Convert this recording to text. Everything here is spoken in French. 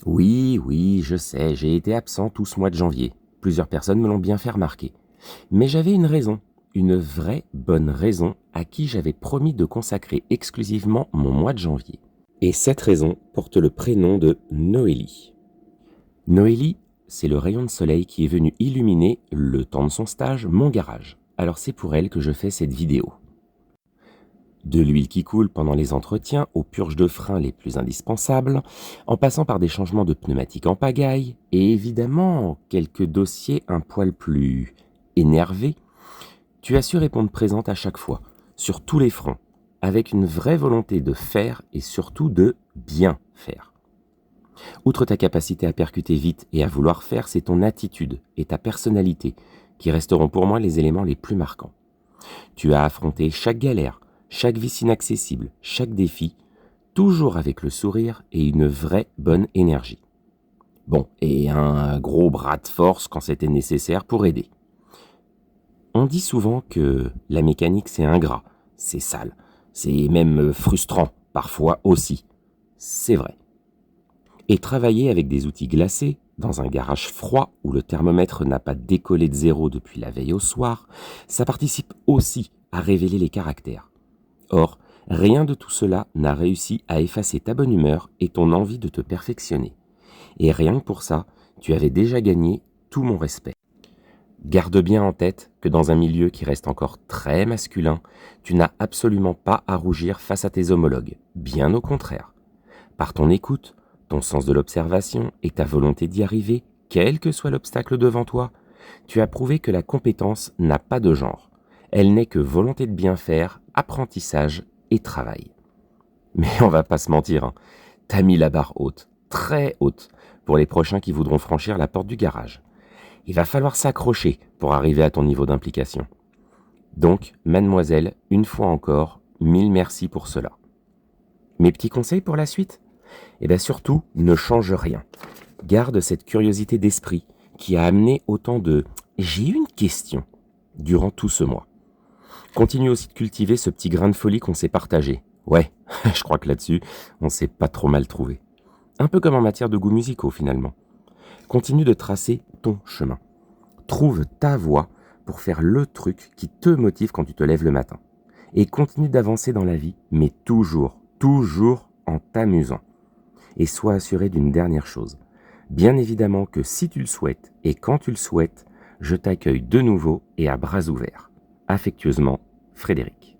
Oui, oui, je sais, j'ai été absent tout ce mois de janvier. Plusieurs personnes me l'ont bien fait remarquer. Mais j'avais une raison, une vraie bonne raison à qui j'avais promis de consacrer exclusivement mon mois de janvier. Et cette raison porte le prénom de Noélie. Noélie, c'est le rayon de soleil qui est venu illuminer, le temps de son stage, mon garage. Alors c'est pour elle que je fais cette vidéo. De l'huile qui coule pendant les entretiens aux purges de frein les plus indispensables, en passant par des changements de pneumatiques en pagaille, et évidemment quelques dossiers un poil plus énervés, tu as su répondre présente à chaque fois, sur tous les fronts, avec une vraie volonté de faire et surtout de bien faire. Outre ta capacité à percuter vite et à vouloir faire, c'est ton attitude et ta personnalité qui resteront pour moi les éléments les plus marquants. Tu as affronté chaque galère, chaque vice inaccessible, chaque défi, toujours avec le sourire et une vraie bonne énergie. Bon, et un gros bras de force quand c'était nécessaire pour aider. On dit souvent que la mécanique c'est ingrat, c'est sale, c'est même frustrant, parfois aussi. C'est vrai. Et travailler avec des outils glacés, dans un garage froid où le thermomètre n'a pas décollé de zéro depuis la veille au soir, ça participe aussi à révéler les caractères. Or, rien de tout cela n'a réussi à effacer ta bonne humeur et ton envie de te perfectionner. Et rien que pour ça, tu avais déjà gagné tout mon respect. Garde bien en tête que dans un milieu qui reste encore très masculin, tu n'as absolument pas à rougir face à tes homologues, bien au contraire. Par ton écoute, ton sens de l'observation et ta volonté d'y arriver, quel que soit l'obstacle devant toi, tu as prouvé que la compétence n'a pas de genre. Elle n'est que volonté de bien faire, apprentissage et travail. Mais on va pas se mentir, hein, t'as mis la barre haute, très haute, pour les prochains qui voudront franchir la porte du garage. Il va falloir s'accrocher pour arriver à ton niveau d'implication. Donc, mademoiselle, une fois encore, mille merci pour cela. Mes petits conseils pour la suite ? Eh bien surtout, ne change rien. Garde cette curiosité d'esprit qui a amené autant de « j'ai une question » durant tout ce mois. Continue aussi de cultiver ce petit grain de folie qu'on s'est partagé. Ouais, je crois que là-dessus, on s'est pas trop mal trouvé. Un peu comme en matière de goûts musicaux finalement. Continue de tracer ton chemin. Trouve ta voie pour faire le truc qui te motive quand tu te lèves le matin. Et continue d'avancer dans la vie, mais toujours, toujours en t'amusant. Et sois assuré d'une dernière chose. Bien évidemment que si tu le souhaites et quand tu le souhaites, je t'accueille de nouveau et à bras ouverts. Affectueusement, Frédéric.